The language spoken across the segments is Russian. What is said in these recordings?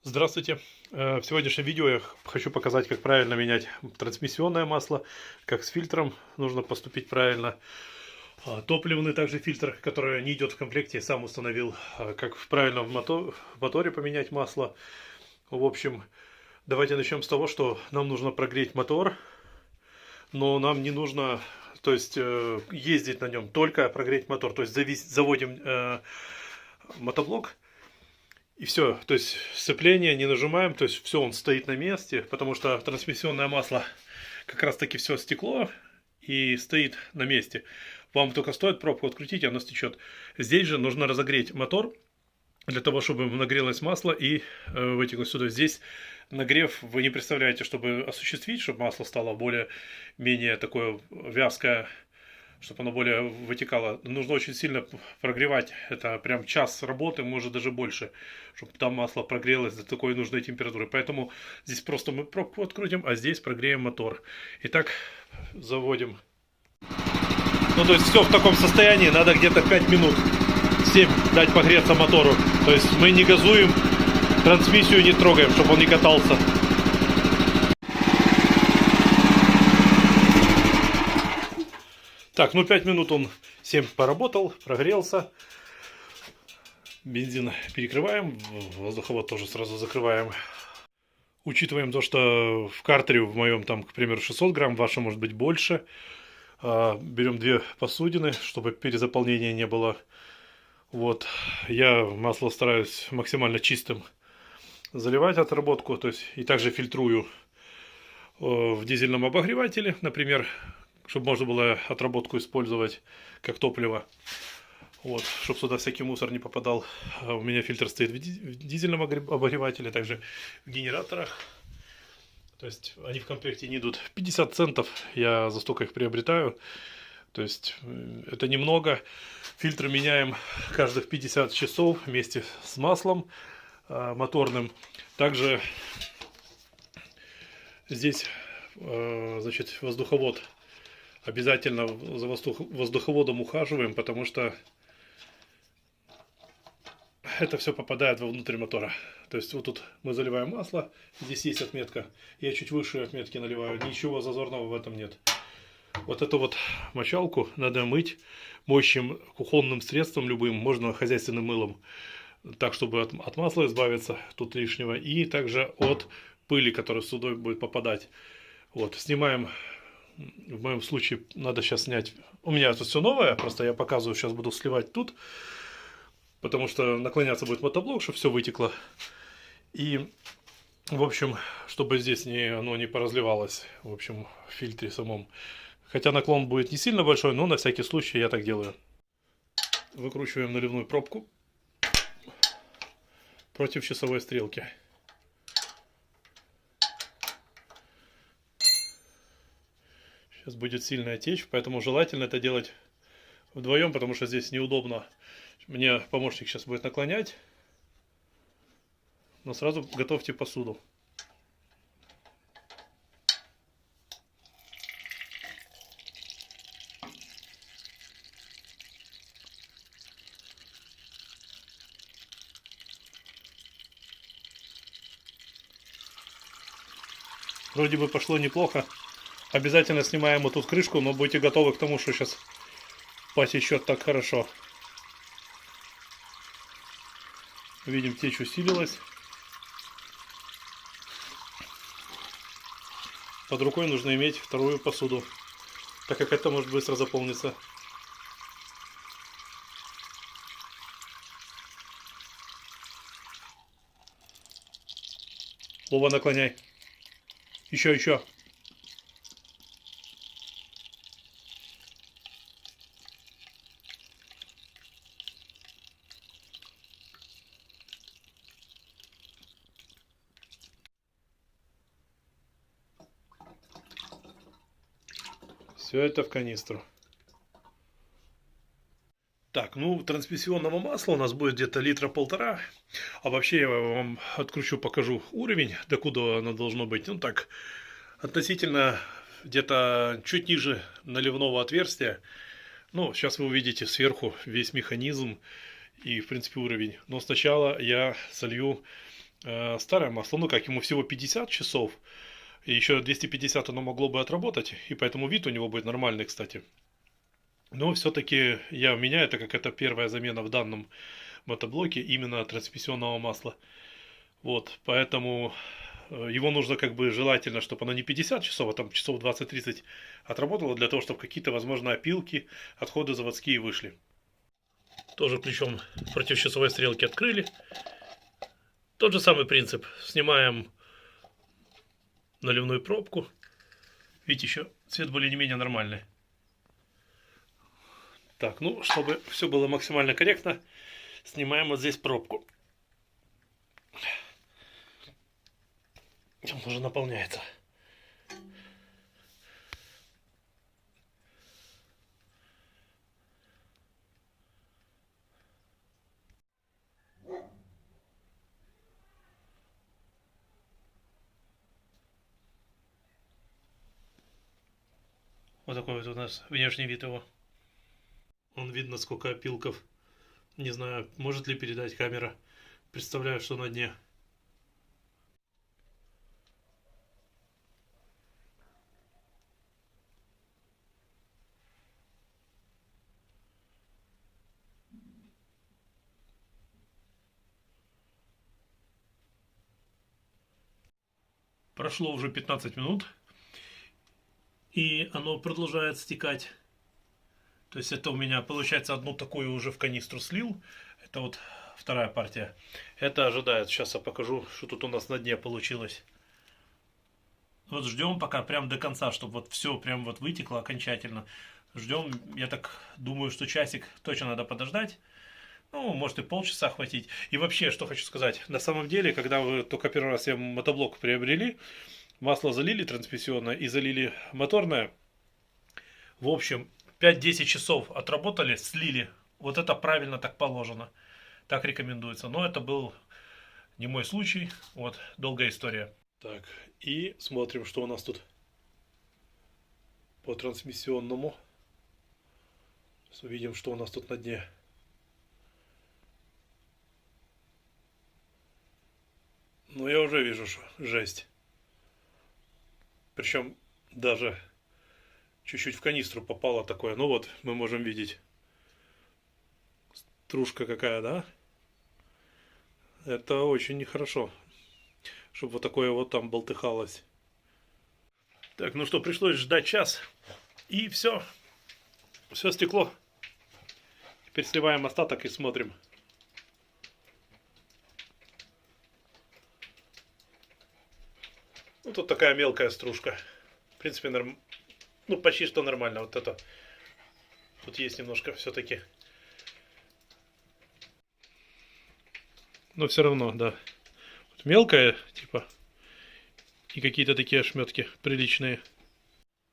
Здравствуйте! В сегодняшнем видео я хочу показать, как правильно менять трансмиссионное масло, как с фильтром нужно поступить правильно. Топливный также фильтр, который не идет в комплекте, я сам установил, как правильно в моторе поменять масло. В общем, давайте начнем с того, что нам нужно прогреть мотор, но нам не нужно, то есть, ездить на нем, только прогреть мотор. То есть заводим мотоблок. И все, то есть сцепление не нажимаем, то есть все, он стоит на месте, потому что трансмиссионное масло как раз таки все стекло и стоит на месте. Вам только стоит пробку открутить, и оно стечет. Здесь же нужно разогреть мотор для того, чтобы нагрелось масло и вытекло сюда. Здесь нагрев вы не представляете, чтобы осуществить, чтобы масло стало более-менее такое вязкое, чтобы оно более вытекало. Нужно очень сильно прогревать. Это прям час работы, может даже больше, чтобы там масло прогрелось до такой нужной температуры. Поэтому здесь просто мы пробку открутим, а здесь прогреем мотор. Итак, заводим. Ну, то есть все в таком состоянии. Надо где-то 5 минут, 7 дать погреться мотору. То есть мы не газуем, трансмиссию не трогаем, чтобы он не катался. Так, ну 5 минут он 7 поработал, прогрелся. Бензин перекрываем, воздуховод тоже сразу закрываем. Учитываем то, что в картере в моем там, к примеру, 600 грамм, в вашем может быть больше. Берем 2 посудины, чтобы перезаполнения не было. Вот, я масло стараюсь максимально чистым заливать отработку, то есть и также фильтрую в дизельном обогревателе, например, чтобы можно было отработку использовать как топливо. Вот, чтобы сюда всякий мусор не попадал. У меня фильтр стоит в дизельном обогревателе, также в генераторах. То есть они в комплекте не идут. 50 центов я за столько их приобретаю. То есть это немного. Фильтры меняем каждых 50 часов вместе с маслом моторным. Также здесь, значит, воздуховод. Обязательно за воздуховодом ухаживаем, потому что это все попадает вовнутрь мотора. То есть вот тут мы заливаем масло, здесь есть отметка. Я чуть выше отметки наливаю, ничего зазорного в этом нет. Вот эту вот мочалку надо мыть моющим кухонным средством любым, можно хозяйственным мылом, так чтобы от масла избавиться, тут лишнего, и также от пыли, которая сюда будет попадать. Вот, снимаем. В моем случае надо сейчас снять. У меня это все новое, просто я показываю, сейчас буду сливать тут, потому что наклоняться будет мотоблок, чтобы все вытекло. И, в общем, чтобы здесь оно не поразливалось, в общем, в фильтре самом. Хотя наклон будет не сильно большой, но на всякий случай я так делаю. Выкручиваем наливную пробку против часовой стрелки. Сейчас будет сильная течь, поэтому желательно это делать вдвоем, потому что здесь неудобно. Мне помощник сейчас будет наклонять, но сразу готовьте посуду. Вроде бы пошло неплохо. Обязательно снимаем вот тут крышку, но будьте готовы к тому, что сейчас потечет так хорошо. Видим, течь усилилась. Под рукой нужно иметь вторую посуду, так как это может быстро заполниться. Вова, наклоняй. Еще. Все это в канистру. Так, ну, трансмиссионного масла у нас будет где-то литра 1,5. А вообще я вам откручу, покажу уровень, докуда оно должно быть. Ну так, относительно где-то чуть ниже наливного отверстия. Ну, сейчас вы увидите сверху весь механизм и, в принципе, уровень. Но сначала я солью старое масло, ну как, ему всего 50 часов, и еще 250 оно могло бы отработать, и поэтому вид у него будет нормальный, кстати. Но все-таки я меняю, это как это первая замена в данном мотоблоке именно трансмиссионного масла. Вот, поэтому его нужно как бы желательно, чтобы оно не 50 часов, а там часов 20-30 отработало, для того, чтобы какие-то, возможно, опилки, отходы заводские вышли. Тоже ключом против часовой стрелки открыли. Тот же самый принцип. Снимаем наливную пробку. Видите, еще цвет более-менее нормальный. Так, ну, чтобы все было максимально корректно, снимаем вот здесь пробку. Он уже наполняется. Вот такой вот у нас внешний вид его. Он видно, сколько опилков. Не знаю, может ли передать камера. Представляю, что на дне. Прошло уже 15 минут. И оно продолжает стекать. То есть это у меня, получается, одну такую уже в канистру слил. Это вот вторая партия. Это ожидает. Сейчас я покажу, что тут у нас на дне получилось. Вот ждем пока прям до конца, чтобы вот все прям вот вытекло окончательно. Ждем, я так думаю, что часик точно надо подождать. Ну, может и полчаса хватить. И вообще, что хочу сказать. На самом деле, когда вы только первый раз себе мотоблок приобрели, масло залили трансмиссионное и залили моторное. В общем, 5-10 часов отработали, слили. Вот это правильно так положено. Так рекомендуется. Но это был не мой случай. Вот, долгая история. Так, и смотрим, что у нас тут по трансмиссионному. Сейчас увидим, что у нас тут на дне. Ну, я уже вижу, что жесть. Причем даже чуть-чуть в канистру попало такое. Ну вот, мы можем видеть. Стружка какая, да? Это очень нехорошо, чтобы вот такое вот там болтыхалось. Так, ну что, пришлось ждать час. И все. Все стекло. Теперь сливаем остаток и смотрим. Ну, тут такая мелкая стружка. В принципе, ну, почти что нормально. Вот это. Тут есть немножко все-таки. Но все равно, да. Вот мелкая, типа. И какие-то такие ошметки приличные.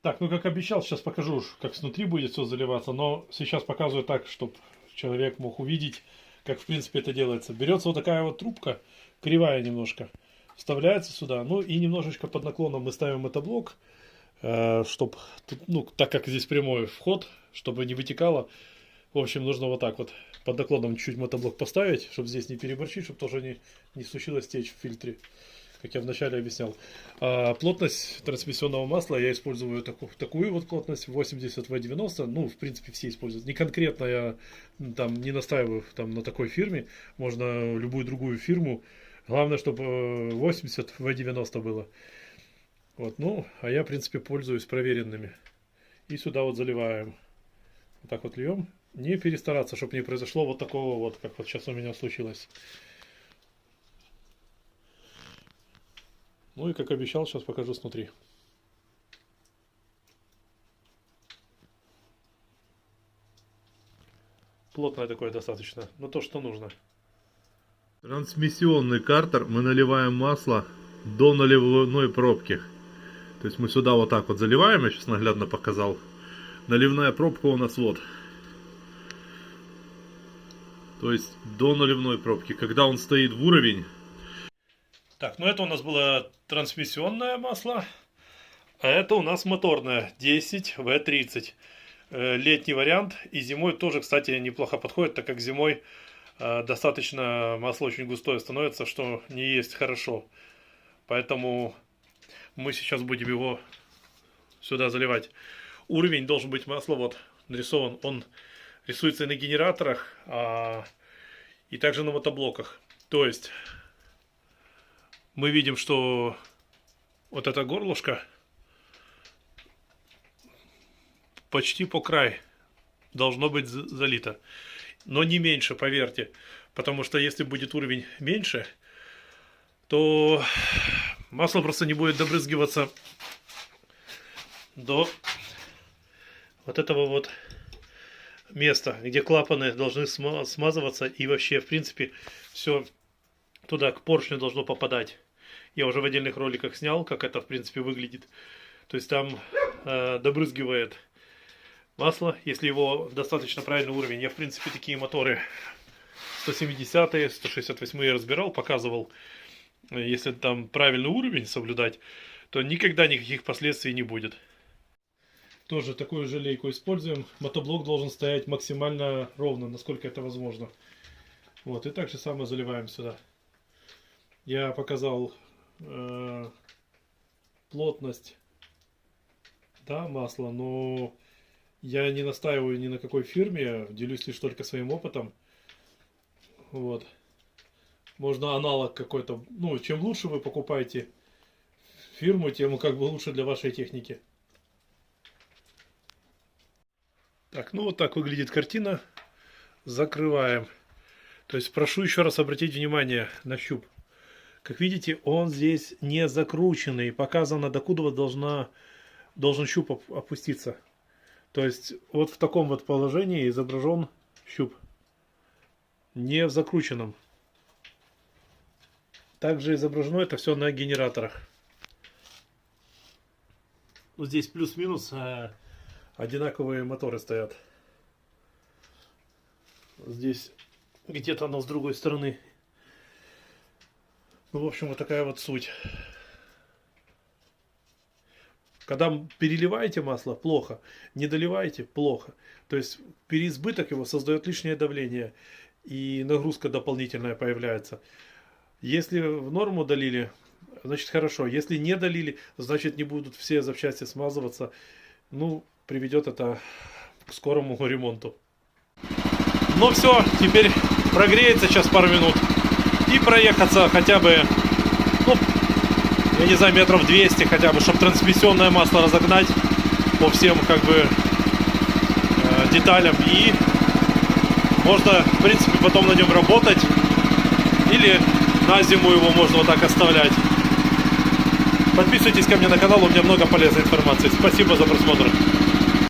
Так, ну как обещал, сейчас покажу, как снутри будет все заливаться. Но сейчас показываю так, чтобы человек мог увидеть, как в принципе это делается. Берется вот такая вот трубка, кривая немножко. Вставляется сюда, ну и немножечко под наклоном мы ставим мотоблок, чтобы, ну, так как здесь прямой вход, чтобы не вытекало. В общем, нужно вот так вот под наклоном чуть мотоблок поставить, чтобы здесь не переборчить, чтобы тоже не случилось течь в фильтре, как я вначале объяснял. Плотность трансмиссионного масла я использую такую вот плотность 80В90. Ну, в принципе, все используют. Не конкретно я там не настаиваю там на такой фирме. Можно любую другую фирму. Главное, чтобы 80В90 было. Вот, ну, а я, в принципе, пользуюсь проверенными. И сюда вот заливаем. Вот так вот льем. Не перестараться, чтобы не произошло вот такого вот, как вот сейчас у меня случилось. Ну и, как обещал, сейчас покажу снутри. Плотное такое достаточно, но то, что нужно. Трансмиссионный картер, мы наливаем масло до наливной пробки. То есть мы сюда вот так вот заливаем, я сейчас наглядно показал. Наливная пробка у нас вот. То есть до наливной пробки. Когда он стоит в уровень. Так, ну это у нас было трансмиссионное масло. А это у нас моторное 10В30. Летний вариант. И зимой тоже, кстати, неплохо подходит, так как зимой достаточно масло очень густое становится, что не есть хорошо. Поэтому мы сейчас будем его сюда заливать. Уровень должен быть масла вот нарисован. Он рисуется и на генераторах, и также на мотоблоках. То есть мы видим, что вот это горлышко почти по край должно быть залито. Но не меньше, поверьте. Потому что если будет уровень меньше, то масло просто не будет добрызгиваться до вот этого вот места, где клапаны должны смазываться, и вообще, в принципе, все туда к поршню должно попадать. Я уже в отдельных роликах снял, как это, в принципе, выглядит. То есть там добрызгивает масло, если его достаточно правильный уровень. Я, в принципе, такие моторы 170-е, 168-е разбирал, показывал. Если там правильный уровень соблюдать, то никогда никаких последствий не будет. Тоже такую же лейку используем. Мотоблок должен стоять максимально ровно, насколько это возможно. Вот, и так же самое заливаем сюда. Я показал плотность, да, масла, но я не настаиваю ни на какой фирме, делюсь лишь только своим опытом. Вот. Можно аналог какой-то. Ну, чем лучше вы покупаете фирму, тем как бы лучше для вашей техники. Так, ну вот так выглядит картина. Закрываем. То есть прошу еще раз обратить внимание на щуп. Как видите, он здесь не закрученный. Показано, докуда должен щуп опуститься. То есть вот в таком вот положении изображен щуп. Не в закрученном. Также изображено это все на генераторах. Вот здесь плюс-минус одинаковые моторы стоят. Здесь где-то оно с другой стороны. Ну, в общем, вот такая вот суть. Когда переливаете масло, плохо. Не доливаете, плохо. То есть переизбыток его создает лишнее давление. И нагрузка дополнительная появляется. Если в норму долили, значит хорошо. Если не долили, значит не будут все запчасти смазываться. Ну, приведет это к скорому ремонту. Ну все, теперь прогреется сейчас пару минут. И проехаться хотя бы, ну, я не знаю, метров 200 хотя бы, чтобы трансмиссионное масло разогнать по всем как бы деталям. И можно, в принципе, потом на нем работать. Или на зиму его можно вот так оставлять. Подписывайтесь ко мне на канал, у меня много полезной информации. Спасибо за просмотр.